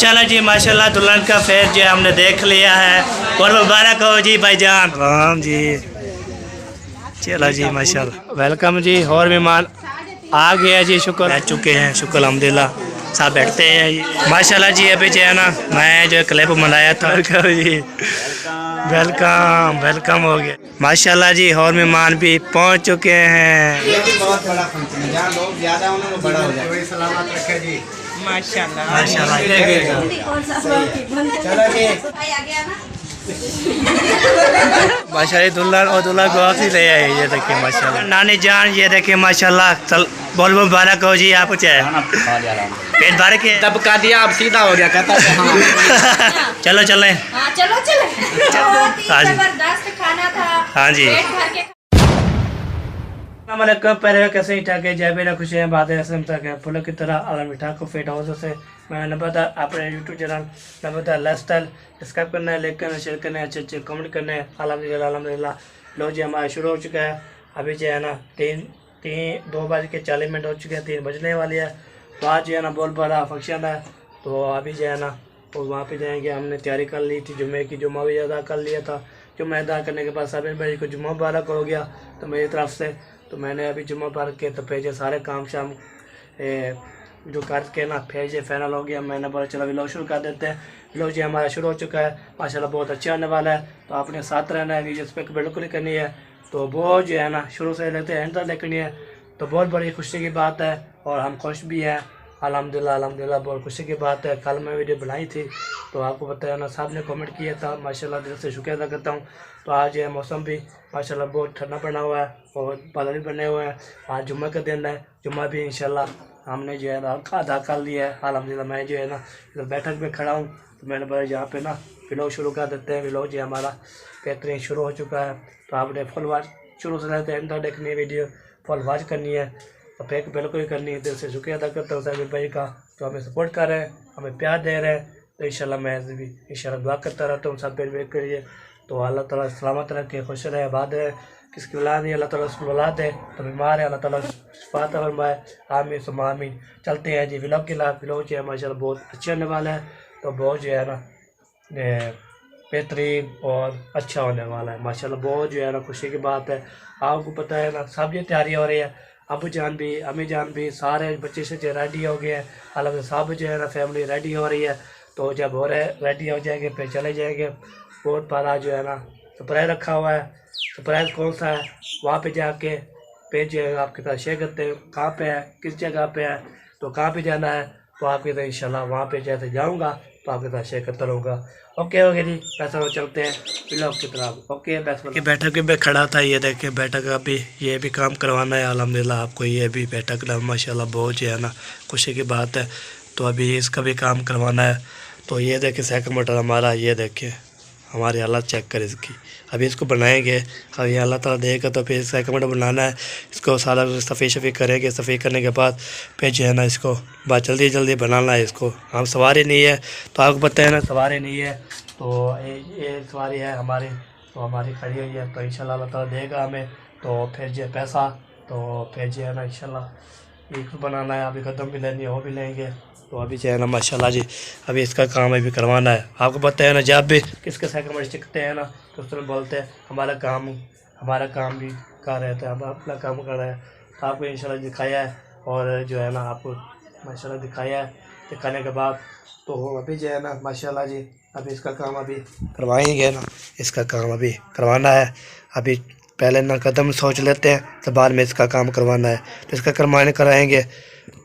माशाल्लाह जी माशाल्लाह, दुल्हन का फेर जो हमने देख लिया है। और मुबारक हो जी भाईजान। राम जी, चला जी माशाल्लाह, वेलकम जी। और मेहमान आ गया जी, शुक्र बैठ चुके हैं, शुक्र अल्हम्दुलिल्लाह। साहब बैठते हैं जी माशाल्लाह जी। अभी जो है ना, मैं जो क्लिप मनाया था जी, वेलकम वेलकम हो गया माशाल्लाह जी। और मेहमान भी पहुंच चुके हैं। ये भी बहुत बड़ा फंक्शन है, जहाँ लोग ज्यादा होंगे वो बड़ा हो जाए। सलामत रखे जी माशाल्लाह माशाल्लाह। चलो जी माशाल्लाह दुल्हन और दुल्हन को ही ले आए। ये देखिए माशाल्लाह नानी जान, ये देखिए माशाल्लाह। चल बोल मुबारक हो जी। आप चाहे पेट भर के दबका दिया, अब सीधा हो गया कहता है हाँ। चलो चलें। चलो जबरदस्त खाना था। हाँ जी। पेट भर के पहले कैसे ही ठाके जय बेरा खुशी है बात है तक है फूलों की तरह आलम मिठा को फेट हाउस से मैं नंबर अपने YouTube channel number life style subscribe करना है, लाइक करना है, शेयर करना है, अच्छे अच्छे कमेंट करने हैं। अलहमदिल्ला लो जी हमारा शुरू हो चुका है। अभी जो है ना 2:40 हो चुके हैं, 3 बजने वाली है। तो आज जो है ना बहुत बड़ा फंक्शन है। तो अभी जो है ना तो वहाँ पे जाएंगे। हमने तैयारी कर ली थी जुम्मे की, जुम्मा भी अदा कर लिया था। जुम्मा अदा करने के बाद साबिर भाई को जुम्मा मुबारक हो गया तो मेरी तरफ से। तो मैंने अभी जुम्मा पढ़ के तो फिर सारे काम शाम जो करके ना फिर फाइनल हो गया। मैंने बोला चलो व्लॉग शुरू कर देते हैं। व्लॉग जी हमारा शुरू हो चुका है माशाल्लाह, बहुत अच्छा होने वाला है। तो आपने साथ रहना है, वीडियो पे बिल्कुल करनी है। तो बहुत जो है ना शुरू से लेते हैं एंड तक देखनी है। तो बहुत बड़ी खुशी की बात है और हम खुश भी हैं अल्हम्दुलिल्लाह बहुत खुशी की बात है। कल मैं वीडियो बनाई थी तो आपको बताया ना, साहब ने कमेंट किया था, माशाल्लाह दिल से शुक्रिया अदा करता हूँ। तो आज ये मौसम भी माशाल्लाह बहुत ठंडा पड़ा हुआ है और बादल भी बने हुए हैं। आज जुम्मे का दिन है, जुम्मा भी इंशाल्लाह हमने जो है ना अदा कर लिया है अल्हम्दुलिल्लाह। मैं जो है ना इधर बैठक में खड़ा हूँ तो मैंने बोला यहाँ पे ना व्लॉग शुरू कर देते हैं। व्लॉग जो हमारा बेहतरीन शुरू हो चुका है। तो आपने फुल वॉच शुरू से रहते हैं तक देखनी है, वीडियो फुल वॉच करनी है तो फेक बिल्कुल करनी है। दिल से शुक्रिया अदा करता हूँ साबिर भाई का, तो हमें सपोर्ट कर रहे हैं, हमें प्यार दे रहे हैं। तो इंशाल्लाह मैं भी इंशाल्लाह दुआ करता रहता हूँ सब पेड़ के लिए। तो अल्लाह ताला सलामत रखे, खुश रहे, आबाद रहे। किसकी औलाद नहीं अल्लाह ताला उसको औलाद दे, तो बीमार है अल्लाह ताला शिफा अता फरमाए, आमीन सुम्मा आमीन। चलते हैं जी व्लॉग के लाभ। व्लॉग जो है माशाल्लाह बहुत अच्छे होने वाला है। तो बहुत जो है ना बेहतरीन और अच्छा होने वाला है माशाल्लाह। बहुत जो है ना खुशी की बात है। आपको पता है ना सब ये तैयारी हो रही है। अबू जान भी अम्मी जान भी सारे बच्चे से जो रेडी हो गए हैं। हालांकि सब जो है ना फैमिली रेडी हो रही है। तो जब हो रहे रेडी हो जाएंगे फिर चले जाएंगे। बहुत बड़ा जो है ना सरप्राइज रखा हुआ है। सरप्राइज कौन सा है वहाँ पे जाके फिर जो है आपके साथ शेयर करते हैं कहाँ पे है, किस जगह पे है, तो कहाँ पे जाना है। तो आपके साथ इंशाल्लाह वहाँ पे जैसे जाऊँगा तो आपके साथ शेयर करता रहूँगा। ओके ओके जी, पैसा चलते हैं व्लॉग की तरफ। ओके पैसा बैठक में खड़ा था, ये देखिए बैठक अभी ये भी काम करवाना है अल्हम्दुलिल्लाह आपको। ये भी बैठक माशाल्लाह बहुत जो है ना खुशी की बात है। तो अभी इसका भी काम करवाना है। तो ये देखिए सेकंड मोटर हमारा, ये देखिए हमारी हालत चेक कर इसकी। अभी इसको बनाएंगे, अभी अल्लाह ताला देगा तो फिर सेकंड मोटर बनाना है। इसको सारा सफ़ेद शफ़ी करेंगे, सफ़ेद करने के बाद फिर जो है ना इसको बहुत जल्दी जल्दी बनाना है इसको। हम सवारी नहीं है तो आपको पता है ना, सवारी नहीं है तो ये सवारी है हमारी, तो हमारी खड़ी हुई है। तो इंशाल्लाह अल्लाह ताला देगा हमें तो फिर जो पैसा तो फिर जो है ना इंशाल्लाह एक बनाना है। अभी कदम भी लेनी है वो भी लेंगे। तो अभी जो है ना माशाल्लाह जी अभी इसका काम अभी करवाना है। आपको पता है ना जब भी किसके सेकंड चिकते हैं ना तो उस तरह बोलते हैं हमारा काम भी कर रहे थे, हम अपना काम कर रहे हैं। तो आपको इंशाल्लाह दिखाया है और जो है ना आपको माशाल्लाह दिखाया है। दिखाने के बाद तो अभी जो है ना माशाल्लाह जी अभी इसका काम अभी करवाएंगे ना, इसका काम अभी करवाना है। अभी पहले ना कदम सोच लेते हैं तो बाद में इसका काम करवाना है। तो इसका करवाने कराएंगे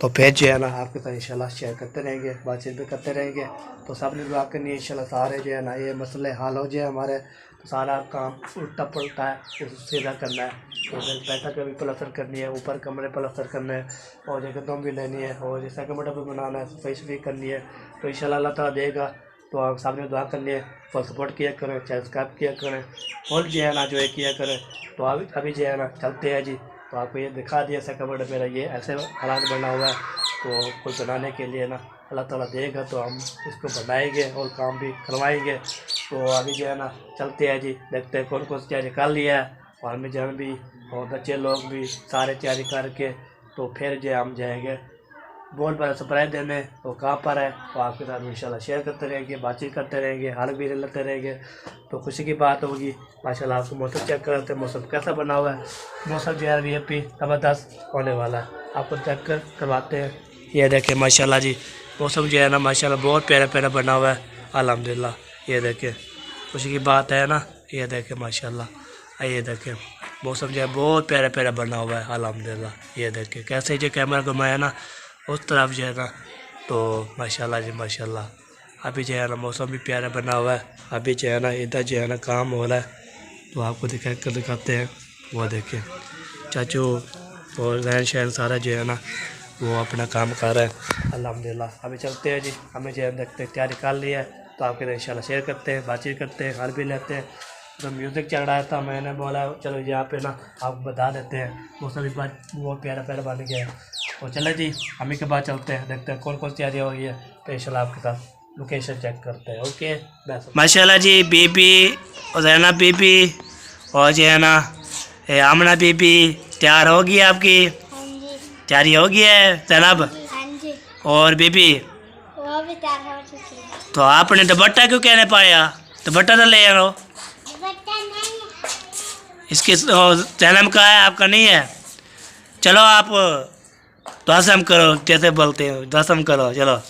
तो फिर जो है ना आपके साथ इंशाल्लाह शेयर करते रहेंगे, बातचीत भी करते रहेंगे। तो सब ने दुआ करनी है इंशाल्लाह सारे जो है ना ये मसले हल हो जाए हमारे। तो सारा काम उल्टा पुल्टा है उसको सीधा करना है। तो बैठक भी प्लस्तर करनी है, ऊपर कमरे प्लस्तर करने हैं और जो कदम भी लेनी है और जैसा कमरा भी बनाना है, सफाई शफी करनी है। तो इंशाल्लाह अल्लाह ताला देगा। तो आप सामने दुआ करनी है, फुल सपोर्ट किया करें, सब्सक्राइब किया करें और जो है ना जो है किया करें। तो अभी जो है ना चलते हैं जी। तो आपको ये दिखा दिया सेकंड मेरा ये ऐसे हालात बना हुआ है। तो कुछ बनाने के लिए ना अल्लाह ताला देगा तो हम इसको बनाएंगे और काम भी करवाएंगे। तो अभी जो है ना चलते हैं जी, देखते हैं कौन कौन सी तैयारी कर लिया है और हमें जान भी और बच्चे लोग भी सारे तैयारी करके तो फिर जो हम जाएंगे बहुत बड़ा सरप्राइज देने, वो कहाँ पर है वो आपके साथ इंशाल्लाह शेयर करते रहेंगे, बातचीत करते रहेंगे, हाल भी लेते रहेंगे। तो खुशी की बात होगी। माशाल्लाह आपको मौसम चेक करते हैं, मौसम कैसा बना हुआ है। मौसम जो है VIP ज़बरदस्त होने वाला है, आपको चेक करवाते हैं। ये देखें माशाल्लाह जी, मौसम जो है ना माशाल्लाह बहुत प्यारा प्यारा बना हुआ है अल्हम्दुलिल्लाह। ये देखें खुशी की बात है ना, ये देखें माशाल्लाह। ये देखें मौसम जो है बहुत प्यारा प्यारा बना हुआ है अल्हम्दुलिल्लाह। ये देखें कैसे जो कैमरा घुमाया ना उस तरफ जो है ना, तो माशाल्लाह जी माशाल्लाह। अभी जो है ना मौसम भी प्यारा बना हुआ है। अभी जो है ना इधर जो है ना काम हो रहा है, तो आपको दिखाते हैं। वो देखें चाचू और रहन शहन सारा जो है ना वो अपना काम कर रहा है अल्हम्दुलिल्लाह। अभी चलते हैं जी, हमें जो है देखते हैं तैयारी कर लिया है, तो आपके इंशाल्लाह शेयर करते हैं, बातचीत करते हैं, हाल भी लेते हैं। तो म्यूज़िक चल रहा था, मैंने बोला चलो यहाँ पे ना आपको बता देते हैं। मौसम भी बहुत प्यारा प्यारा बन गया है। तो चले जी हमें के बाद चलते हैं, देखते हैं कौन कौन सी तैयारी हो गई है, तो इंशाल्लाह आपके साथ लोकेशन चेक करते हैं। ओके माशाल्लाह जी, बीबी और जैना बीबी और जो है ना आमना बीबी तैयार हो गई आपकी? हाँ जी। तैयारी हो गई है जनाब? हाँ जी। और बीबी वो भी तैयार हो चुकी है। तो आपने दुपट्टा क्यों कहने पाया? दुपट्टा तो ले आओ। दुपट्टा नहीं है। इसके जन्म का है, आपका नहीं है। चलो आप दसम करो, जैसे बोलते हो दसम करो चलो।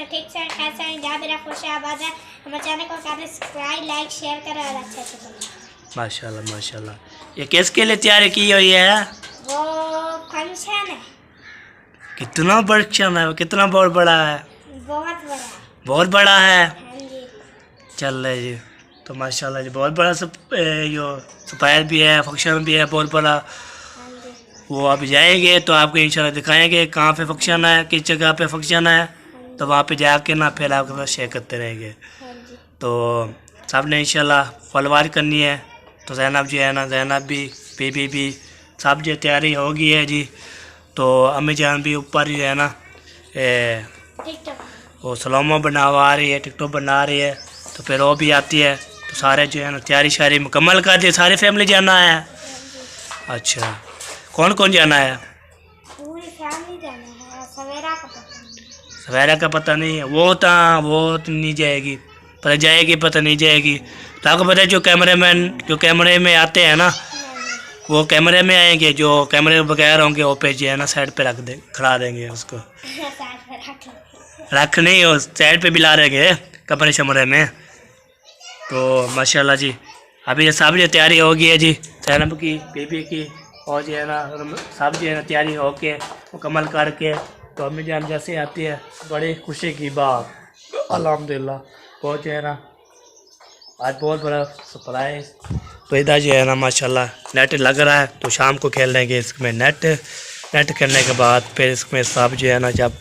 ठीक से कैसे हैं जहाँ मेरा खुश आबाद है। हमारे चैनल को करें सब्सक्राइब, लाइक, शेयर करें और अच्छे से करें। माशाल्लाह माशाल्लाह। ये किसके लिए तैयारी की हुई है? वो फंक्शन है। कितना फंक्शन है? कितना बहुत बड़ा है? बहुत बड़ा है। बहुत बड़ा है। हाँ जी। चल रहे जी, तो माशाल्लाह जी बहुत बड़ा यो सफायर भी है, फंक्शन भी है बहुत बड़ा। हाँ जी। वो आप जाएंगे तो आपको इंशाल्लाह दिखाएंगे कहाँ पे फंक्शन है, किस जगह पे फंक्शन है, तो वहाँ पे जाके ना फिर आपके साथ शेयर करते रहेंगे। हाँ जी। तो सब ने इंशाल्लाह फलवार करनी है। तो जैनब जी है ना, जैनब भी, बीबी भी, सब जो तैयारी हो गई है जी। तो अम्मी जान भी ऊपर ही है ना टिकटॉक वो सलोमा बनवा रही है, टिकटॉक बना रही है, तो फिर वो भी आती है। तो सारे जो है ना तैयारी शारी मुकम्मल कर दी, सारी फैमिली जाना है। अच्छा कौन कौन जाना है? पूरी फैमिली जाना है। सवेरा का पता नहीं। सवेरा का पता नहीं है, वो तो नहीं जाएगी, पर जाएगी पता नहीं जाएगी। तो आपको पता है जो कैमरे में आते हैं ना, वो कैमरे में आएंगे, जो कैमरे के बगैर होंगे वो पे जो है ना साइड पे रख दे, खड़ा देंगे उसको। रख नहीं, हो साइड पे भी ला देंगे कमरे शमरे में। तो माशाल्लाह जी अभी ये सब जो तैयारी हो गई है जी, जैनब की, बीबी की, और जो है ना सब जो है ना तैयारी हो के मुकम्मल करके, तो अम्मी जान जैसे आती है बड़ी खुशी की बात अल्हम्दुलिल्लाह। बहुत जो है ना आज बहुत बड़ा सरप्राइज। तो इधर जो है ना माशाल्लाह नेट लग रहा है, तो शाम को खेल लेंगे इसमें नेट करने के बाद फिर इसमें सब जो है ना जब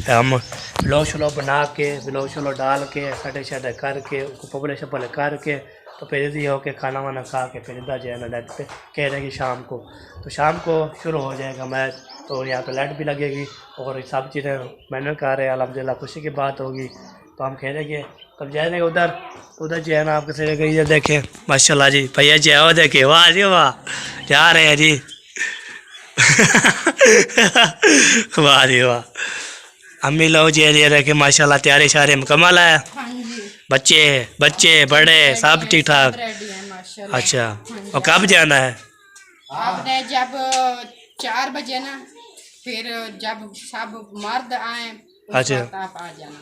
हम व्लॉग श्लॉग बना के व्लॉग श्लॉग डाल के सटे करके उसको पब्लिश करके, तो फिर इधर हो के खाना वाना खा के फिर इधर जो है ना नेट पे खेलेंगे शाम को। तो शाम को शुरू हो जाएगा मैच, तो यहाँ पे लाइट भी लगेगी और सब चीज़ें मैंने कहा रहे अल्हम्दुलिल्लाह खुशी की बात होगी। तो हम खेलेंगे, तब जाएंगे उधर जो है ना आपके से गई देखें माशाल्लाह जी, भैया जी आओ देखे, वाह जी वाह, जा रहे हैं जी वाह जी वाह। अम्मी लोग जी ये देखे माशाल्लाह तैयारी शारी मुकम्मल है। बच्चे बड़े सब ठीक ठाक? अच्छा और कब जाना है? आपने जब 4 बजे ना, फिर जब सब मर्द आए अच्छा आप आ जाना।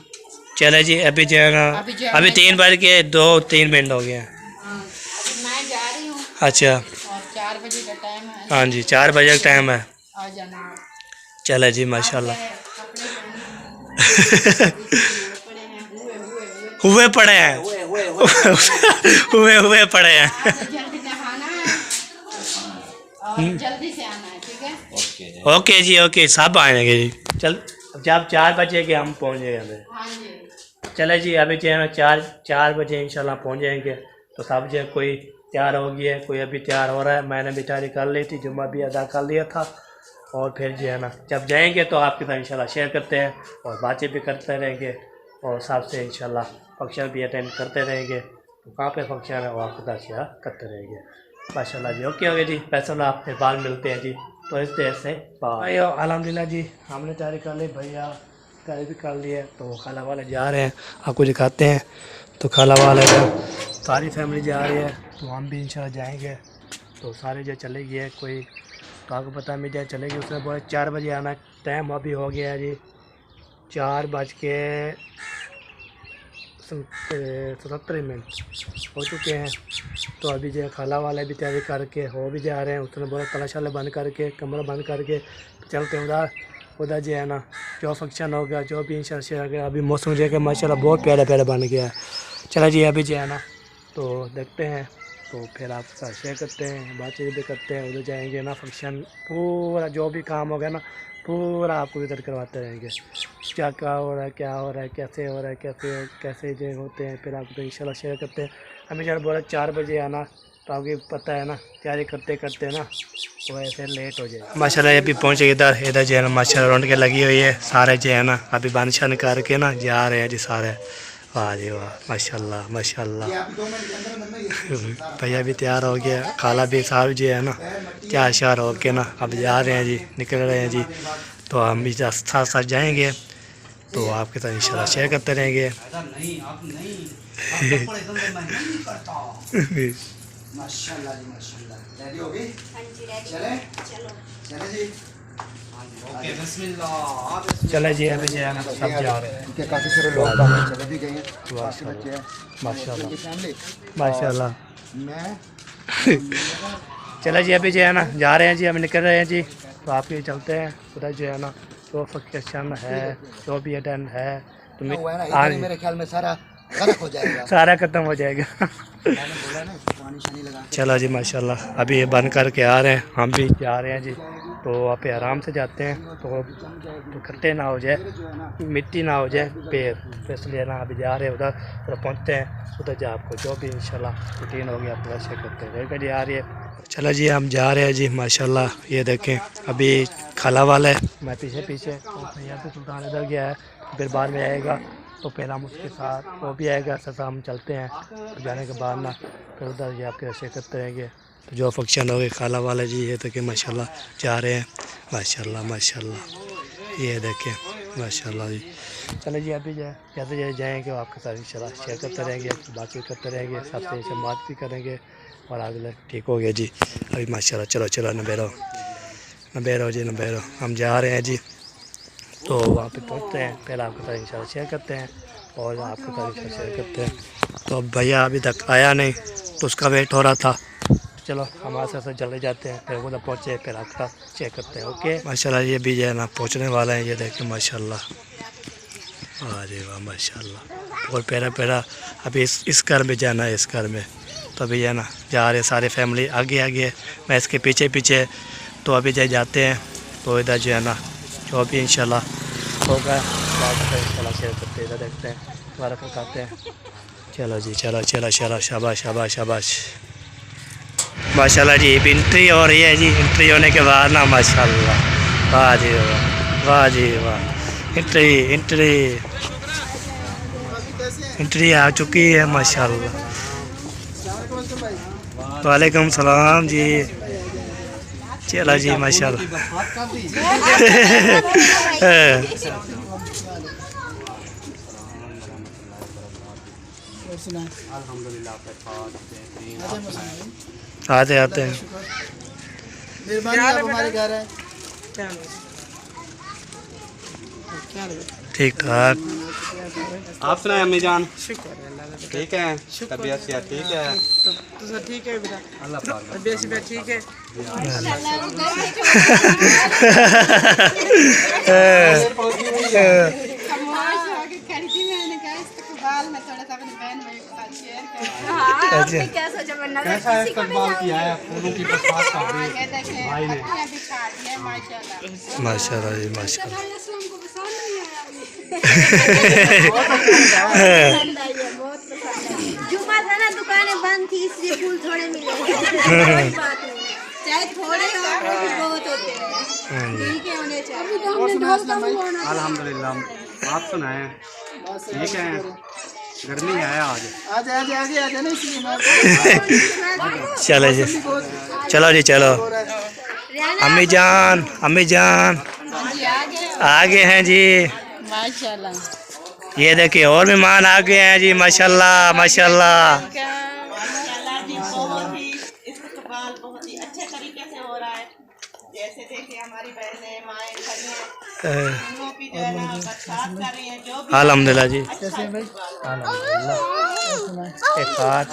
चले जी अभी जो है ना अभी 3 बज के 2-3 मिनट हो गए हैं। मैं जा रही हूँ। अच्छा और 4 बजे का टाइम है। हाँ जी 4 बजे का टाइम है। आ जाना। चले जी माशाल्लाह हुए पड़े हैं हुए पड़े हैं। जल्दी नहाना है और जल्दी से आना है, ठीक है? ओके जी ओके, सब आएंगे जी। चल जब 4 बजे के हम पहुँच जाएंगे। हाँ जी। चले जी अभी जो है ना 4 बजे इंशाल्लाह पहुँच जाएंगे। तो सब जो कोई तैयार हो गया है, कोई अभी तैयार हो रहा है, मैंने भी तैयारी कर ली थी, जुम्मा भी अदा कर लिया था। और फिर जो है ना जब जाएंगे तो आपके साथ इंशाल्लाह शेयर करते हैं और बातें भी करते रहेंगे और साथ से इंशाल्लाह फंक्शन भी अटेंड करते रहेंगे। तो कहाँ पे फंक्शन है वो आपके साथ शेयर करते रहेंगे। माशाल्लाह जी। ओके हो गया जी, पैसा आप फिर बाद मिलते हैं जी। तो इस देर से भाई अल्हम्दुलिल्लाह जी, हमने तैयारी कर ली, भैया तैयारी भी कर ली है। तो खाला वाले जा रहे हैं, आपको दिखाते हैं। तो खाला वाले का सारी फैमिली जा रही है, तो हम भी इंशाल्लाह जाएंगे। तो सारे जो चले गए, कोई तो आपको पता है मीडिया चलेगी, उसने बोला 4 बजे आना। टाइम अभी हो गया है जी 4:77 हो चुके हैं। तो अभी जो खाला वाले भी तैयारी करके हो भी जा रहे हैं। उसने बोला ताला शाला बंद करके, कमरा बंद करके चलते हैं उधर जो है ना, जो फंक्शन होगा, जो भी इंशाल्लाह शेयर होगा। अभी मौसम जो है कि माशाल्लाह बहुत प्यारा प्यारा बन गया है। चला जी अभी जो है ना, तो देखते हैं, तो फिर आपके साथ शेयर करते हैं, बातचीत भी करते हैं। उधर जाएंगे ना, फंक्शन पूरा जो भी काम होगा ना, पूरा आपको इधर करवाते रहेंगे। क्या क्या हो रहा है, क्या हो रहा है, कैसे हो रहा है, कैसे जो होते हैं, फिर आपको इंशाल्लाह शेयर करते हैं। हमें जब बोला 4 बजे आना, तो आपको पता है ना, तैयारी करते करते ना वो ऐसे लेट हो जाए। माशाल्लाह अभी पहुँचे इधर जो है ना, माशाल्लाह रौनक लगी हुई है। सारे जो है ना अभी बंद शन करके ना जा रहे हैं जी सारे। वाह जी वाह, माशाल्लाह माशाल्लाह। भैया भी तैयार हो गया, खाला भी साहब जी है ना तैयार श्यार हो के ना अब जा रहे हैं जी, निकल रहे हैं जी। तो हम भी साथ साथ जाएंगे, तो आपके साथ इंशाल्लाह शेयर करते रहेंगे। माशाल्लाह जी माशाल्लाह। रेडी हो गई? चले चले जी। ओके बिस्मिल्लाह। चले जी अभी जो है ना सब जा रहे हैं। काफ़ी सारे लोग चले भी गए हैं। माशाल्लाह माशाल्लाह। मैं चले जी अभी जो है ना जा रहे हैं जी, हम निकल रहे हैं जी। तो आप ये चलते हैं उधर जो है ना, जो फंक्शन है, जो भी अटेंड है, तो मेरे ख्याल में सारा गलत हो जाएगा। सारा खत्म हो जाएगा। मैंने बोला ना पानी शानी लगा। चलो जी माशाल्लाह, अभी ये बंद करके आ रहे हैं, हम भी जा रहे हैं जी। तो वहाँ पे आराम से जाते हैं, तो खट्टे ना हो जाए, मिट्टी ना हो जाए पैर, तो इसलिए ना अभी जा रहे हैं उधर। तो पहुँचते हैं उधर, जा आपको जो भी इंशाल्लाह रूटीन होगी आप पूरा शेयर करते हैं। गाड़ी आ रही है। चलो जी हम जा रहे हैं जी माशाल्लाह। ये देखें अभी खाला वाला है, मैं पीछे तो भैया तो सुल्तान इधर गया है, फिर बाद में आएगा, तो पहला हम उसके साथ वो भी आएगा, साथ हम चलते हैं। तो जाने के बाद ना फिर उधर ये आपके शेयर करते रहेंगे। तो जो फंक्शन हो गए खाला वाला जी, ये देखें माशाल्लाह जा रहे हैं, माशाल्लाह माशाल्लाह। ये देखें माशाल्लाह जी। चलो जी अभी जैसे जाएंगे आपके साथ इंशाल्लाह शेयर करते रहेंगे, बातचीत करते रहेंगे, सबसे बात भी करेंगे और आगे ठीक हो गया जी अभी माशाल्लाह। चलो चलो नबेरो जी नबेरो, हम जा रहे हैं जी। तो वहाँ पे पहुँचते हैं, पहले आपके साथ इंशाल्लाह शेयर करते हैं और आपके साथ इंशाल्लाह शेयर करते हैं। तो अब भैया अभी तक आया नहीं, तो उसका वेट हो रहा था। चलो हमारे साथ जल्दी जाते हैं, फिर उधर पहुँचे फिर आपके साथ शेयर करते हैं। ओके माशाल्लाह। ये भी जो है ना पहुँचने वाला है, ये देखें माशाल्लाह। अरे वाह माशाल्लाह, और प्यारा अभी इस घर में जाना है, इस घर में। तो अभी है ना जा रहे सारे फैमिली आगे, मैं इसके पीछे। तो अभी जाते हैं, तो इधर जो है ना जो भी इंशाल्लाह होगा इंशाल्लाह शेयर करते हैं। इधर देखते हैं, दोबारा फिर खाते हैं। चलो जी चलो शाबाश माशाल्लाह जी। एंट्री हो रही है जी, एंट्री होने के बाद ना माशाल्लाह, वाह जी वाह जी वाह। एंट्री आ चुकी है माशाल्लाह। वालेकुम सलाम जी। चला जी माशाल्लाह। आते हैं हमारे घर है। ठीक ठाक। आप सुनाए अम्मी जान? ठीक है, तबीयत से ठीक है? तो ठीक है बेटा, अल्लाह पाक तबीयत से ठीक है। क्या सोचा वरना कैसा है इस्तकबाल किया है फूलों की बरसात का भाई ने? माशाल्लाह जी माशाल्लाह। जुम्मा था ना, दुकानें बंद थी इसलिए फूल थोड़े मिले। कोई बात नहीं, चाहे थोड़े हो बहुत होते हैं, ठीक है होने चाहिए। अल्हम्दुलिल्लाह। आप सुनाए? ठीक है, गर्मी है आज। चलो जी, चलो जी, चलो। अम्मी जान आगे हैं जी। माशाल्लाह। ये देखिए और मेहमान आ गए हैं जी। माशाल्लाह माशाल्लाह। बहुत ही इस्तकबाल बहुत ही अच्छे तरीके से हो रहा है। जैसे देखिए हमारी बहनें माएँ खड़ी हैं, उनको भी जो है ना बरसात कर रही हैं, जो भी अल्हम्दुलिल्लाह जी। अच्छा एक हाथ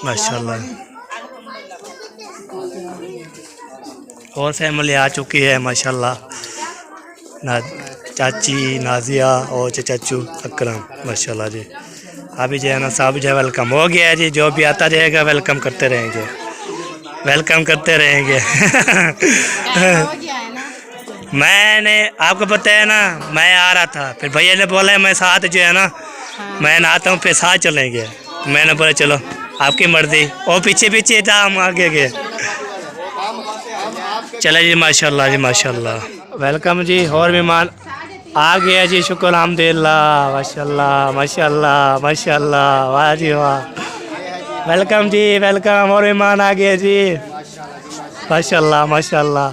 माशाल्लाह। और फैमिली आ चुकी है माशाल्लाह। चाची नाजिया और चाचू अकरम माशाल्लाह जी। अभी जो है ना सब जो है वेलकम हो गया है जी। जो भी आता रहेगा वेलकम करते रहेंगे, वेलकम करते रहेंगे। हो गया है ना। मैंने आपको पता है ना, मैं आ रहा था, फिर भैया ने बोला मैं साथ जो है ना मैं आता हूँ, फिर साथ चलेंगे। मैंने बोला चलो आपकी मर्जी, और पीछे पीछे था, हम आगे गए। चले जी माशाल्लाह जी माशाल्लाह। वेलकम जी। और मेहमान आ गया जी, शुक्र अल्हम्दुलिल्लाह। माशाल्लाह माशाल्लाह माशाल्लाह, वाह जी वाह। वेलकम जी वेलकम। और मेहमान आ गए जी, माशाल्लाह माशाल्लाह,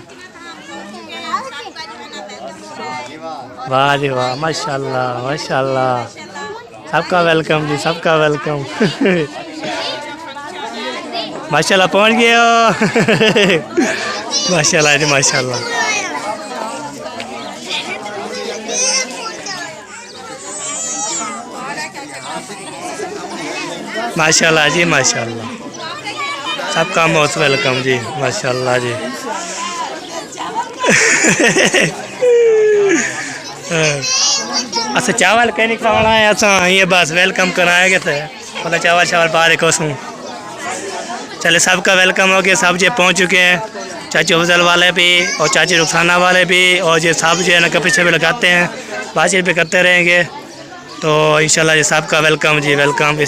वाह जी वाह, माशाल्लाह माशाल्लाह। सबका वेलकम जी, सबका वेलकम। माशाल्लाह पहुंच गए हो। माशाल्लाह जी माशाल्लाह। माशाल्लाह जी माशाल्लाह। सबका मोस्ट वेलकम जी, माशाल्लाह जी। अच्छा चावल कहीं नहीं खाना है, ऐसा ये बस वेलकम कराएंगे थे, मतलब चावल चावल बाहर कोसूँ। चले सबका वेलकम हो गया, सब जो पहुँच चुके हैं, चाची अफजल वाले भी और चाची रुखसाना वाले भी, और ये सब जो है ना पीछे भी लगाते हैं, बातचीत भी करते रहेंगे। तो इंशाल्लाह ये सबका वेलकम जी वेलकम।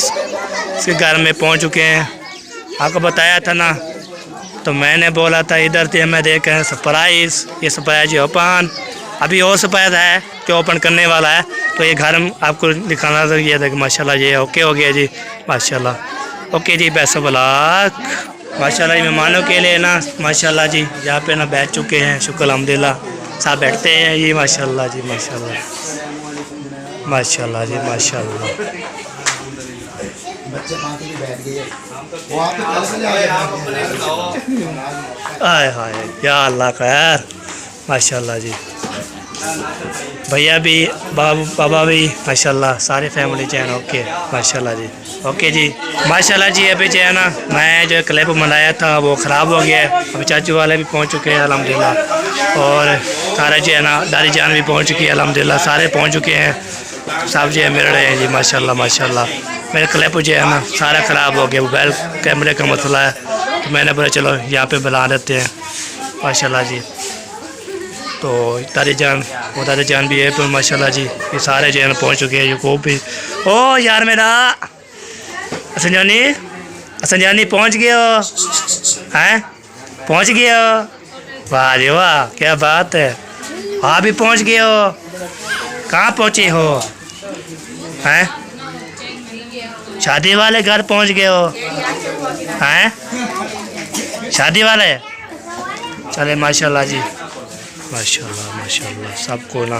इसके घर में पहुँच चुके हैं, आपको बताया था ना, तो मैंने बोला था इधर थे, मैं देखा है सरप्राइज़। ये सरप्राइज जी ओपन, अभी और सरप्राइज है जो ओपन करने वाला है, तो ये घर आपको दिखाना था। ये देखिए माशाल्लाह ये ओके हो गया जी माशाल्लाह। ओके जी, बेस्ट ऑफ लक। माशाल्लाह मेहमानों के लिए ना माशाल्लाह जी यहाँ पे ना बैठ चुके हैं, शुक्र अल्हम्दुलिल्लाह। सब बैठते हैं ये माशाल्लाह जी माशाल्लाह माशाल्लाह जी माशाल्लाह। आए हाय या अल्लाह खैर, माशाल्लाह जी। भैया भी बाबा भी माशाल्लाह, सारी फैमिली जो है ना ओके माशाल्लाह जी। ओके जी माशाल्लाह जी। अभी जो है ना मैं जो क्लिप बनाया था वो ख़राब हो गया है। अभी चाचू वाले भी पहुंच चुके हैं अल्हम्दुलिल्लाह, और सारे जो है ना दादी जान भी पहुंच चुकी है अल्हम्दुलिल्लाह, सारे पहुंच चुके हैं। सब जो है मिल रहे हैं जी माशाल्लाह माशाल्लाह। मेरा क्लिप जो है ना सारा ख़राब हो गया, मोबाइल कैमरे का मसला है, तो मैंने बोला चलो यहाँ पे बुला देते हैं माशाल्लाह जी। तो दादी जान भी है तो माशाल्लाह जी, ये सारे जो है ना पहुँच चुके हैं। यूकूब भी, ओ यार मेरा संजानी पहुँच गए हो हैं, पहुँच गए हो, वाह जी वाह क्या बात है। आप भी पहुँच गए हो, कहाँ पहुँचे हो हैं, शादी वाले घर पहुँच गए हो हैं, शादी वाले। चले माशाल्लाह जी माशाल्लाह माशाल्लाह सबको ना।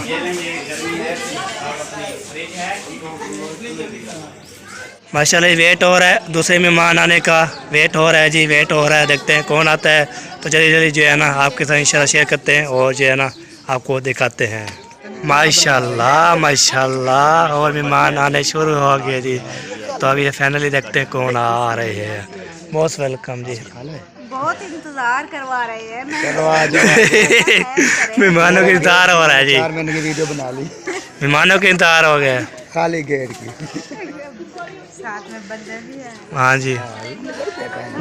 माशाल्लाह वेट हो रहा है, दूसरे मेहमान आने का वेट हो रहा है जी, वेट हो रहा है। देखते हैं कौन आता है, तो जल्दी जल्दी जो है ना आपके साथ इंशाल्लाह शेयर करते हैं और जो है ना आपको दिखाते हैं। माशाल्लाह माशाल्लाह, और मेहमान आने शुरू हो गए जी। तो अभी फाइनली देखते हैं कौन आ रहे हैं। मोस्ट वेलकम जी। बहुत इंतजार करवा रहे हैं। मेहमानों का इंतजार हो रहा है जी, 4 महीने की वीडियो बना ली, मेहमानों का इंतजार हो गया खाली गेट की। साथ में बंदे भी हैं। हाँ जी,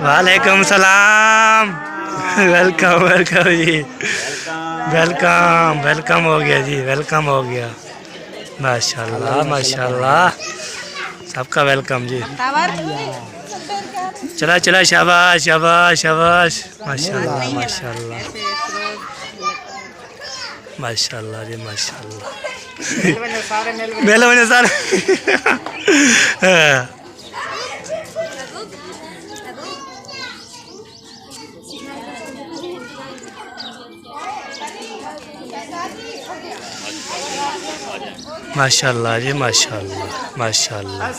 वालेकुम सलाम। वेलकम वेलकम जी, वेलकम वेलकम हो गया जी, वेलकम हो गया माशाल्लाह माशाल्लाह, सबका वेलकम जी। चला चला शाबाश शाबाश शाबाश, माशाल्लाह माशाल्लाह माशाल्लाह जी माशाल्लाह। मेले बने सारे माशाल्लाह जी माशाल्लाह माशाल्लाह।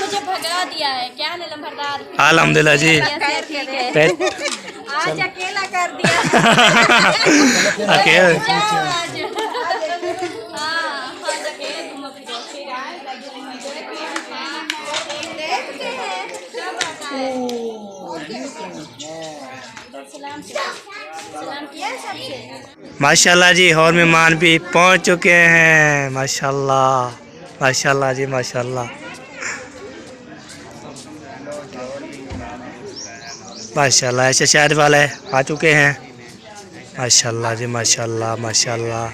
मुझे भगा दिया है क्या नंबरदार। अल्हम्दुलिल्लाह जी आज अकेला कर दिया। अकेले माशाल्लाह जी और मेहमान भी पहुंच चुके हैं। माशाल्लाह माशाल्लाह जी माशाल्लाह माशाल्लाह। ऐसे शहर वाले आ चुके हैं। माशाल्लाह जी माशाल्लाह माशाल्लाह।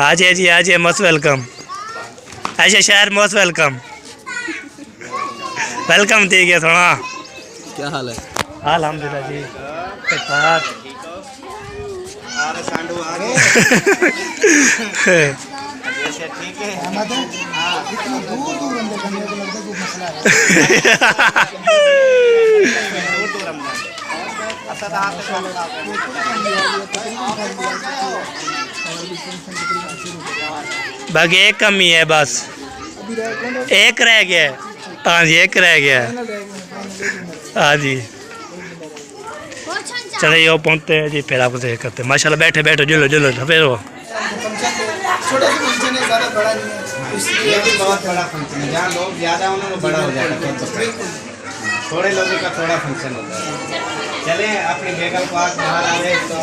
आ जाइए जी आ जाइए मोस्ट वेलकम। ऐसे शहर मोस्ट वेलकम वेलकम ठीक है थोड़ा। क्या हाल है? अल्हम्दुलिल्लाह जी ठीक है। बाकी एक कमी है बस एक रह गया है। हाँ जी एक रह गया है। हाँ जी चले यो पहुँचते हैं जी फिर आपको देख करते हैं। माशाल्लाह बैठे बैठो जुलो जुलो फिर वो ये भी बहुत बड़ा फंक्शन है। जहाँ लोग ज़्यादा होने में बड़ा हो जाता है। थोड़े लोगों का थोड़ा फंक्शन होता है। चले अपनी बेगम को आग बाहर आवे तो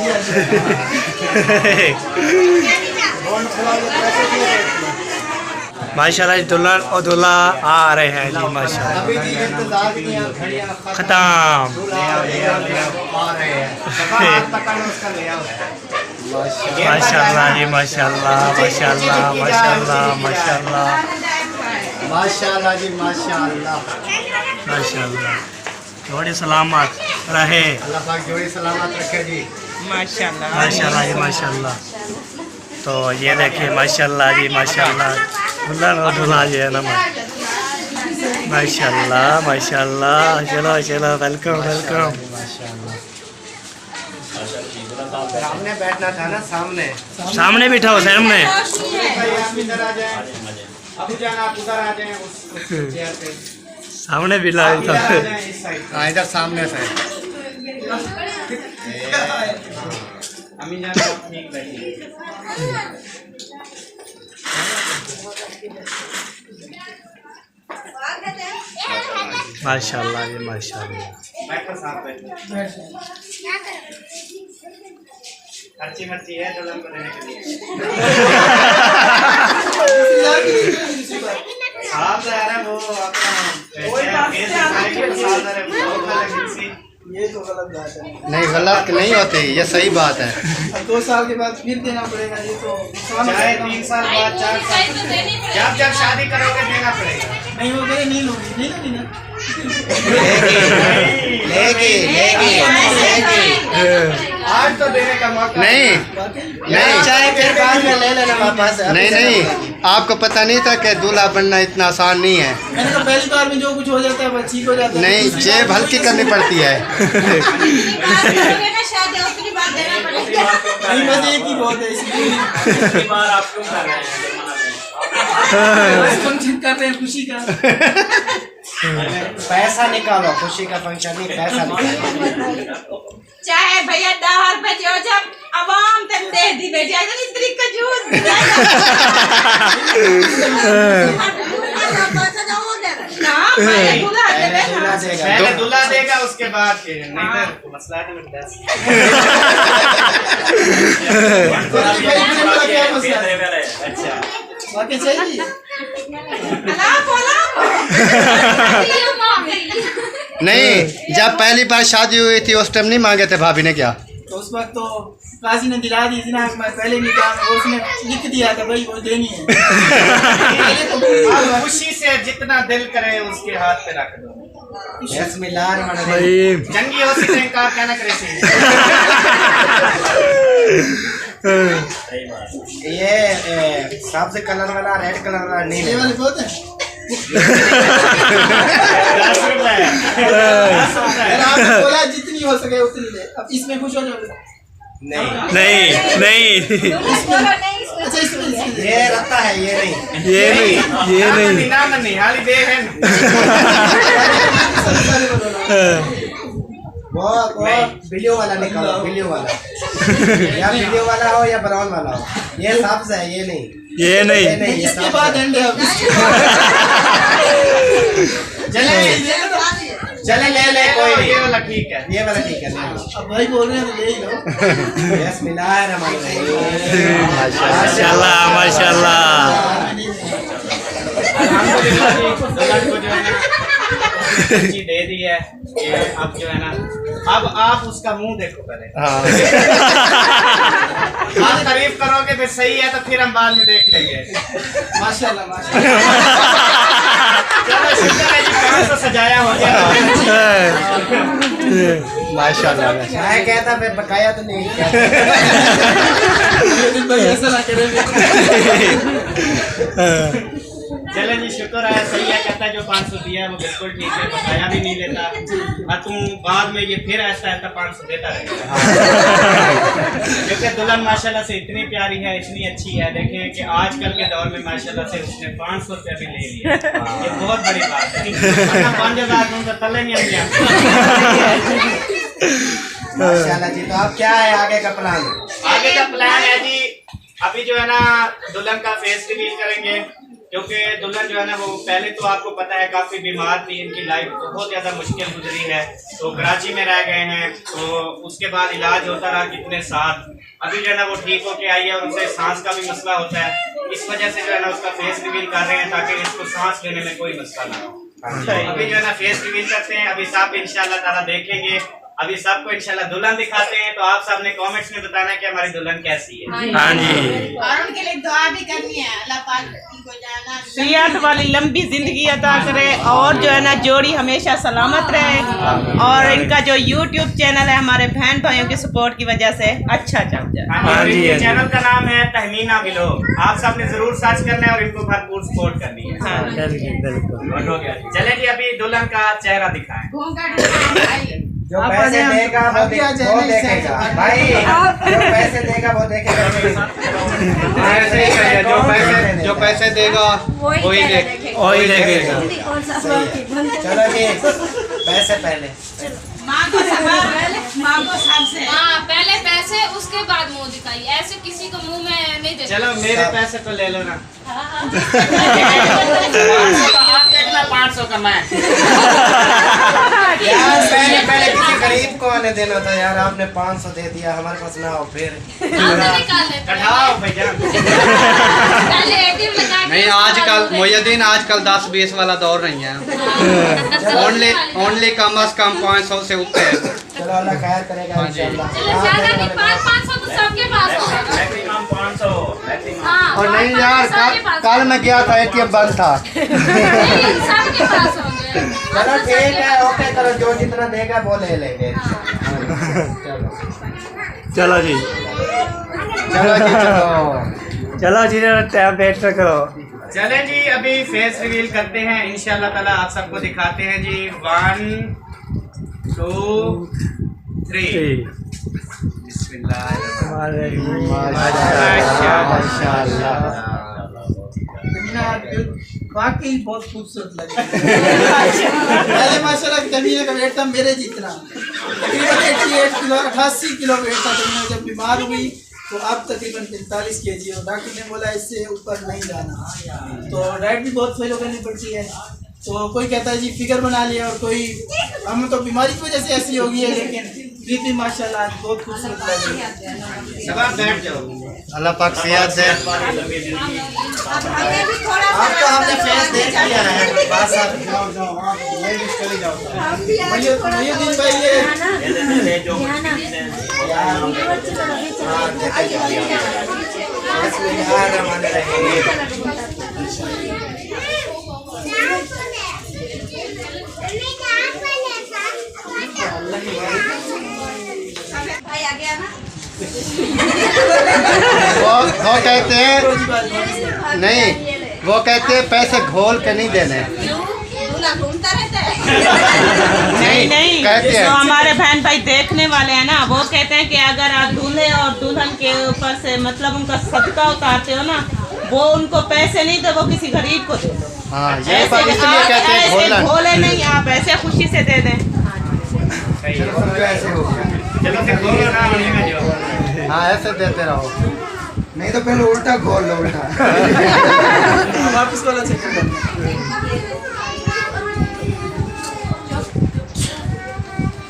माशाल्लाह दुल्हन और दूल्हा आ रहे हैं जी माशाल्लाह। खत्म माशाल्लाह जी माशाल्लाह माशाल्लाह माशाल्लाह माशाल्लाह माशाल्लाह जी माशाल्लाह माशाल्लाह। जोड़ी सलामत रहे। अल्लाह पाक जोड़ी सलामत रखे जी। माशाल्लाह माशाल्लाह जी माशाल्लाह। तो ये देखिए माशाल्लाह जी माशाल्लाह दुल्हन और दूल्हा जी है ना माशाल्लाह माशाल्लाह। चलो चलो वेलकम वेलकम। सामने बैठना था ना सामने सामने बैठा हो सामने। आप इधर आ जाए अभी जाना आप उधर आ जाए उस चेयर पे सामने बैठा इधर आ जाए इस साइड। हाँ इधर सामने से अम्मी जान आप ठीक बैठिए। माशाल्लाह जी माशाल्लाह। बैठो साथ बैठो। खर्ची मर्ची है तो हमको देने के लिए। आप जा रहे वो अपना ये तो गलत बात है। नहीं गलत नहीं होती ये सही बात है। 2 साल के बाद फिर देना पड़ेगा ये तो चाहे 3 साल बाद 4 साल जब जब शादी करोगे देना पड़ेगा। नहीं हो गए नहीं होगी नहीं होगी ना। लेगी लेगी लेगी आज तो देने का मौका नहीं नहीं चाहे फिर बाद में ले लेना वापस। नहीं नहीं आपको पता नहीं था कि दूल्हा बनना इतना आसान नहीं है। मैंने तो पहली बार में जो कुछ हो जाता है बस ठीक हो जाता है। नहीं जेब हल्की करनी पड़ती है। नहीं बस एक ही बहुत है इसलिए फंक्शन कर रहे हैं खुशी का। पैसा निकालो खुशी का फंक्शन नहीं पैसा निकालो। चाहे भैया 10 रुपए जो जब आवाम तक दे दी बेटा इतनी तरीक का जूस ना भैया दूल्हा देवे ना दूल्हा देगा। पहले दूल्हा देगा उसके बाद फिर नहीं तो मसला है तो अच्छा बाकी चाहिए नहीं, जब पहली बार शादी हुई थी उस टाइम नहीं मांगे थे भाभी ने क्या? तो उस वक्त तो काजी ने दिला दी थी ना, मैं पहले निकाह में उसने लिख दिया था भाई वो देनी है। खुशी से जितना दिल करे उसके हाथ पे रख दो। जंगी हो सकते हैं कार क्या ना करे ये सबसे कलर वाला रेड कलर वाला नहीं ये वाले बहुत है। 10 रुपए अगर आपने बोला जितनी हो सके उतनी ले। अब इसमें खुश हो जाओगे? नहीं अच्छा इसमें ये रहता है ये नहीं ना मनी हाली दे है वो वीडियो वाला निकालो, वीडियो वाला या वीडियो वाला हो या ब्राउन वाला हो। ये सबसे है ये नहीं इसके बाद एंड है। चले ले कोई ये वाला ठीक है ये वाला ठीक है। अब भाई बोल रहे हैं तो ले ही लो। माशाल्लाह माशाल्लाह। दे दी है ये अब जो है ना, अब आप उसका मुंह देखो पहले। आप तारीफ करोगे फिर सही है तो फिर हम बाद में देख लेंगे। माशाल्लाह माशाल्लाह। चलो शुक्र है जी 500 सजाया हो गया। माशाल्लाह मैं कहता मैं बकाया तो नहीं कहता। भाई ऐसा ना करेंगे। चले जी शुक्र है सही है, कहता है जो 500 दिया है वो बिल्कुल ठीक है, बकाया भी नहीं लेता। और तुम बाद में ये फिर ऐसा 500 देता रहेगा। क्योंकि दुल्हन माशाल्लाह से इतनी प्यारी है, इतनी अच्छी है। देखें कि आजकल के दौर में माशाल्लाह से उसने 500 रुपया भी ले लिया, ये बहुत बड़ी बात है। 5000 तो तले नहीं आएंगे। माशाल्लाह जी। तो अब क्या है आगे का प्लान? आगे का प्लान है जी अभी जो है ना दुल्हन का फेस रिवील करेंगे, क्योंकि दुल्हन जो है ना वो पहले तो आपको पता है काफ़ी बीमार थी, इनकी लाइफ बहुत ज़्यादा मुश्किल गुजरी है, तो कराची में रह गए हैं। तो उसके बाद इलाज होता रहा कितने साल, अभी जो है ना वो ठीक होके आई है और उनसे सांस का भी मसला होता है। इस वजह से जो है ना उसका फेस रिवील कर रहे हैं ताकि इसको सांस लेने में कोई मसला ना हो। अभी जो है ना फेस रिवील करते हैं, अभी सब इंशाल्लाह ताला देखेंगे। अभी सबको इंशाल्लाह दुल्हन दिखाते हैं, तो आप सबने कमेंट्स में बताना है कि हमारी दुल्हन कैसी है। हाँ जी। और उनके लिए दुआ भी करनी है, अल्लाह पाक इनको जाना सेहत वाली लंबी जिंदगी अता करे और जो है ना जोड़ी हमेशा सलामत रहे। और इनका जो YouTube चैनल है हमारे बहन भाइयों के सपोर्ट की वजह से अच्छा चल जाए। हाँ जी, चैनल का नाम है तहमीना व्लॉग, आप सबने जरूर सर्च करना है और इनको भरपूर सपोर्ट करनी है। चले जी अभी दुल्हन का चेहरा दिखाएं। जो पैसे देगा वो देखेगा भाई, जो पैसे देगा वो देखेगा। जो पैसे देगा वही देखेगा। चलो जी पैसे पहले मांगो सबसे। हाँ पहले पैसे उसके बाद मुंह दिखाई, ऐसे किसी को मुंह में नहीं देते। चलो मेरे पैसे तो ले लो ना। 500 का मैं यार पहले किसी गरीब को आने देना था यार, आपने 500 दे दिया, हमारे पास ना हो फिर निकाल लेते कढ़ाओ भैया। पहले ATM लगा के नहीं आजकल मोयद्दीन आजकल 10-20 वाला दौर नहीं है। ओनली कम से कम 500 से ऊपर है। चलो अल्लाह खैर करेगा इंशाल्लाह। चलो ज्यादा नहीं 500 तो सबके पास होगा। मैक्सिमम 500 हाँ और नहीं यार कल मैं गया था ATM बंद था। नहीं, सबके पास होंगे। चलो ठीक है ओके, चलो जो जितना देगा वो ले लेंगे। चलो जी चलो जी टाइम वेट करो। चले जी अभी फेस रिवील करते हैं इंशाल्लाह ताला, आप सबको दिखाते हैं जी। 1 2 3 वाकई बहुत खूबसूरत लगे। पहले माशाल्लाह कमीने का वेट था मेरे जितना, तकरीबन 88 किलो 88 किलो वेट था। तो मैं जब बीमार हुई तो अब तकरीबन 45 kg और डॉक्टर ने बोला इससे ऊपर नहीं जाना। तो डाइट भी बहुत फॉलो करनी पड़ती है। तो कोई कहता है जी फिगर बना लिया, और कोई हम तो बीमारी की वजह से ऐसी हो गई है, लेकिन फिर भी माशाल्लाह आज बहुत खूबसूरत लग रही है। सब आप बैठ जाओ। अल्लाह पाक सेहत दे। आपका हमने फेस देख लिया है, बस आप जाओ जाओ, आप ले भी चले जाओ। महीउद्दीन भाई ये वो कहते हैं नहीं, वो कहते हैं पैसे घोल के नहीं देने। घूमता रहता है। नहीं नहीं, कहते हैं। तो हमारे बहन भाई देखने वाले हैं ना, वो कहते हैं कि अगर आप दूल्हे और दुल्हन के ऊपर से मतलब उनका सदका उतारते हो ना, वो उनको पैसे नहीं दे, वो किसी गरीब को दे दो। हाँ, ये बात इसलिए कहते हैं घोलना। भोले नहीं, आप ऐसे खुशी से दे दें। ऐसे हो गया। चलो फिर बोलो ना, बोलिएगा जो। हाँ, ऐसे देते रहो। नहीं तो पहले उल्टा घोल लो, उल्टा। वापस वाला चेक कर।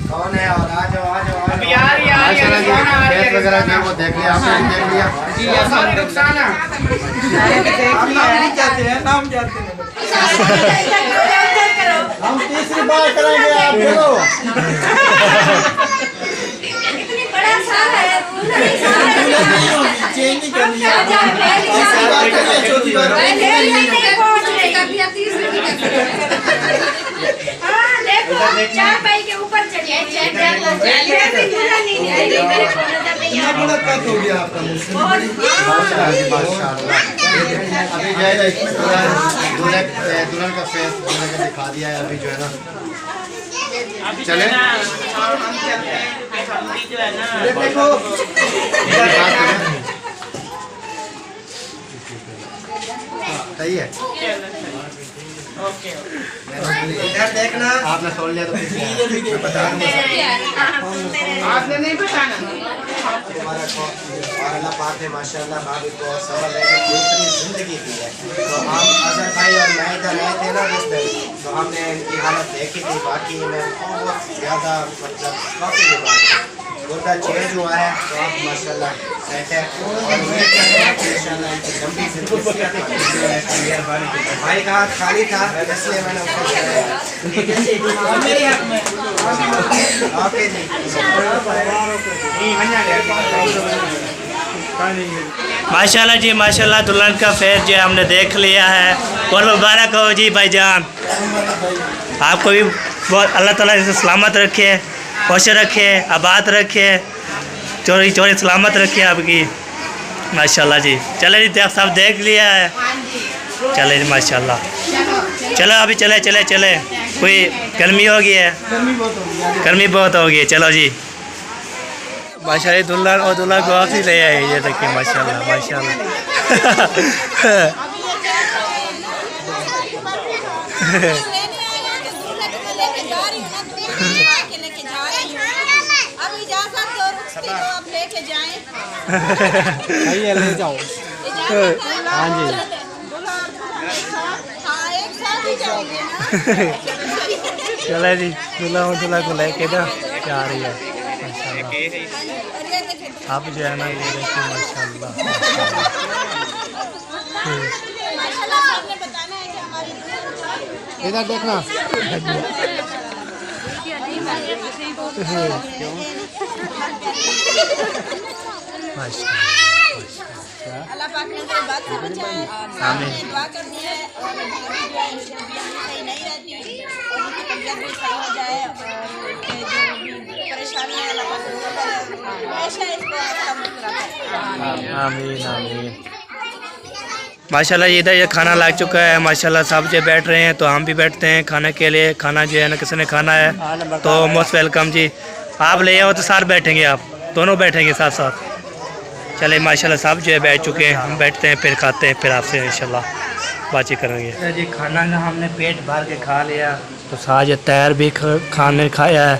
कौन है? और आ जाओ आ जाओ। अभी आ रही है, आ रही है, रुखसाना आ रही है, फेस वगैरह जो वो देख लिया आपने, देख लिया। सॉरी रुखसाना। आप नाम नहीं चाहते हैं, नाम चाहते हैं। हम तीसरी बार करेंगे, आप बोलो। चेंज नहीं करनी है। तीसरी बार करेंगे, चौथी बार चारपाई के ऊपर चढ़िए। मुलाकात हो गया आपका मुझसे। माशाल्लाह। अभी जो है ना इसमें दुल्हन का फेस दुल्हन का दिखा दिया है। अभी जो है ना चले हम चलते हैं कि हम भी जो है ना देखो सही है। ओके इधर देखना। आपने सोच लिया तो फिर बता दूंगा। आपने नहीं बताना। तुम्हारा और अल्लाह पाक ने माशाल्लाह भाभी को समझ लेके दूसरी जिंदगी दी है। तो हम अजहर भाई और मैं इधर आए थे ना जिस दिन, तो हमने इनकी हालत देखी थी। बाकी में बहुत ज़्यादा मतलब काफ़ी बीमार है, गुर्दा चेंज हुआ है। तो आप माशाल्लाह सेट है, और उम्मीद करते हैं कि इंशाल्लाह इनकी लंबी जिंदगी मेहरबानी। भाई का हाथ खाली था, इसलिए मैंने उसको मेरे हाथ में ओके जी। माशाल्लाह जी माशाल्लाह, दुल्हन का फेस जो है हमने देख लिया है। और मुबारक हो जी भाईजान, आपको भी बहुत अल्लाह ताला इसे सलामत रखे, खुश रखे, आबाद रखे, चोरी चोरी सलामत रखे आपकी। माशाल्लाह जी। चले जी, सब देख लिया है। चले जी माशाल्लाह। चलो अभी चले चले चले, कोई गर्मी हो गई है, गर्मी बहुत हो गई है। चलो जी माशाल्लाह, दुल्हन और दूल्हा को आप ही ले आए। ये देखिए माशाल्लाह माशाल्लाह। ले जाओ। हाँ जी। चले जी, दूल्हा और दूल्हा को लेके ना जा रही है माशाल्लाह। आप जो है ना ये देखिए माशाल्लाह। इधर देखना। अल्लाह पाक ने मेरे बात से बचाए। आमीन। दुआ करनी है और भाभी जो है इनकी तबीयत सही नहीं रहती, और उनकी तबीयत भी सही हो जाए, और उनके जो भी परेशानी है अल्लाह पाक दूर करे, हमेशा इसको अच्छा मुस्कुराता है। आमीन आमीन। माशाल्लाह इधर ये खाना लग चुका है माशाल्लाह। सब जो बैठ रहे हैं तो हम भी बैठते हैं खाने के लिए। खाना जो है ना किसी ने खाना है तो मोस्ट वेलकम जी। आप ले आओ तो साथ बैठेंगे, आप दोनों बैठेंगे साथ साथ। चले माशाल्लाह सब जो है बैठ चुके हैं, हम बैठते हैं फिर खाते हैं, फिर आपसे इंशाल्लाह बातचीत करेंगे जी। खाना का हमने पेट भर के खा लिया, तो साज तैयार भी खाने खाया है।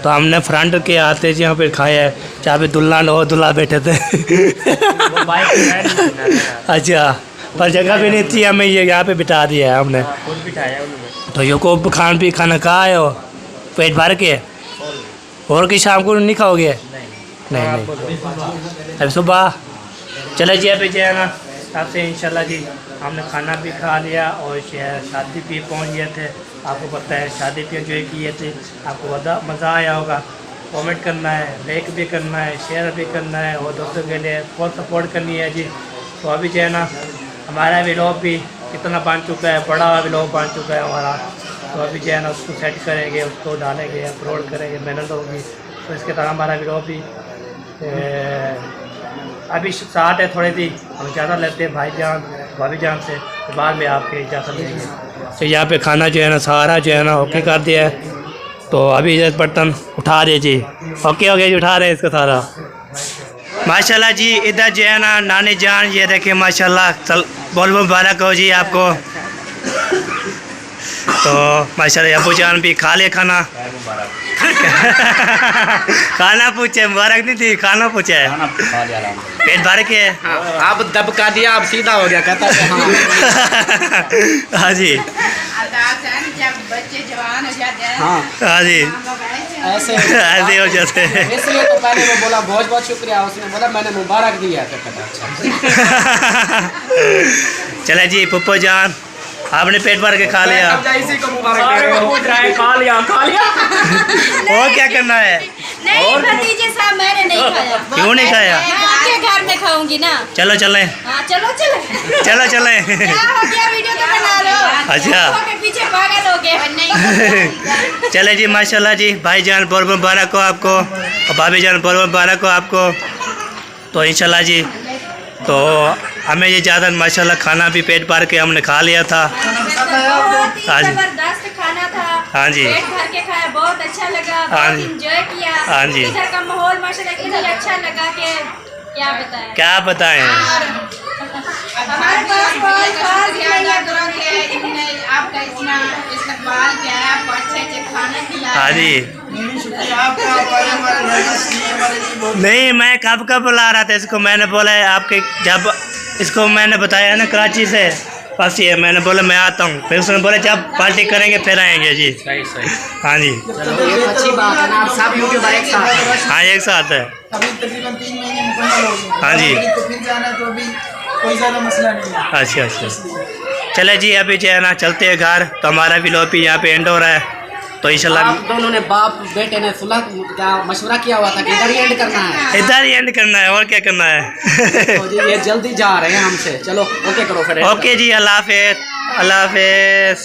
तो हमने फ्रंट के आते जी यहाँ पे खाया है, जहाँ पे दुल्हन और दूल्हा बैठे थे। अच्छा पर जगह भी नहीं थी, हमें ये यहाँ पे बिठा दिया है हमने। खुद बिठाया उन्होंने। तो ये को खाना खाए हो पेट भर के, और कि शाम को नहीं खाओगे? नहीं अभी सुबह। चले जी अभी जो है ना आपसे इंशाल्लाह जी हमने खाना भी खा लिया और शादी भी पहुंच गए थे। आपको पता है शादी भी एंजॉय किए थे, आपको मज़ा आया होगा। कमेंट करना है, लाइक भी करना है, शेयर भी करना है और दोस्तों के लिए बहुत सपोर्ट करनी है जी। तो अभी जो है ना हमारा व्लॉग भी कितना बन चुका है, बड़ा व्लॉग बन चुका है हमारा। तो अभी जो है ना उसको सेट करेंगे, उसको डालेंगे, अपलोड करेंगे, मेहनत होगी। तो इसके तरह हमारा व्लॉग भी अभी साथ है थोड़ी सी, हम ज़्यादा लेते हैं भाईजान भाभी जान से, तो बाद में आपके इजाज़त लेंगे। तो यहाँ पे खाना जो है ना सारा जो है ना ओके कर दिया है। तो अभी ये बर्तन उठा दीजिए। ओके हो गया जी, उठा रहे हैं इसको सारा। माशाल्लाह जी इधर जो है ना नानी जान, ये देखिए माशाल्लाह, चल बहुत मुबारक हो जी आपको। तो माशाल्लाह अबू जान भी खा ले खाना। खाना पूछे, मुबारक नहीं थी, खाना पूछे है, पेट भर के। अब दबका दिया, अब सीधा हो गया, कहता है हाँ। हाँ जी जब बच्चे जवान हो जाते हैं, हाँ जी ऐसे ऐसे हो जाते हैं। इसलिए तो पहले वो बोला बहुत बहुत शुक्रिया, उसने बोला मैंने मुबारक दिया। तो कहता अच्छा। चले जी पप्पू जान आपने पेट भर के खा लिया। इसी को मुबारक दे रहे हो। खा लिया और क्या करना है? नहीं भतीजे साहब मैंने नहीं खाया। क्यों नहीं खाया? मैं आपके घर में खाऊंगी ना। चलो चलें। हाँ चलो चलो चलो चलें। क्या हो गया, वीडियो तो बना लो। अच्छा। लोगों के पीछे पागल हो गए। नहीं चले जी माशाल्लाह जी, भाईजान बहुत मुबारक हो आपको और भाभी जान बहुत मुबारक हो आपको। तो इंशाल्लाह जी तो हमें ये ज़्यादा माशाल्लाह खाना भी पेट भर के हमने खा लिया था। बहुत ही हाँ जी। जबरदस्त खाना था। हाँ जी। पेट भर के खाया, बहुत अच्छा लगा, हाँ बहुत जी। इंजॉय किया। हाँ जी। इधर का माहौल माशाल्लाह इतना अच्छा लगा कि क्या बताएं। क्या बताएं? हमारे पास कोई खास नहीं है। आपका इतना इस्तकबाल किया है, आपको अच्छे अच्छे खाने खिलाए। हाँ जी। शुक्रिया आपका, आप आए हमारे मेहनत की हमारे लिए बहुत। नहीं मैं कब बुला रहा था इसको, मैंने बोला है आपके, जब इसको मैंने बताया ना कराची से बस ये मैंने बोला मैं आता हूँ, फिर उसने बोला जब पार्टी करेंगे फिर आएंगे जी। सही हाँ जी ये अच्छी बात है ना, आप सब यूट्यूबर एक साथ हैं। हाँ एक साथ है। अभी तकरीबन 3 महीने मुकम्मल हो गए। हाँ जी। तो फिर जाना तो अभी कोई ज़्यादा मसला नहीं है। अच्छा अच्छा चले जी अभी जो है ना चलते हैं घर। तो हमारा भी लोपी यहाँ पे एंड हो रहा है। तो इंशाल्लाह आप दोनों ने बाप बेटे ने सुलह क्या मशवरा किया हुआ था कि इधर ही एंड करना है। इधर ही एंड करना है, और क्या करना है। तो जी ये जल्दी जा रहे हैं हमसे, चलो ओके करो फिर। ओके जी, अल्लाह हाफिज़। अल्लाह हाफिज़।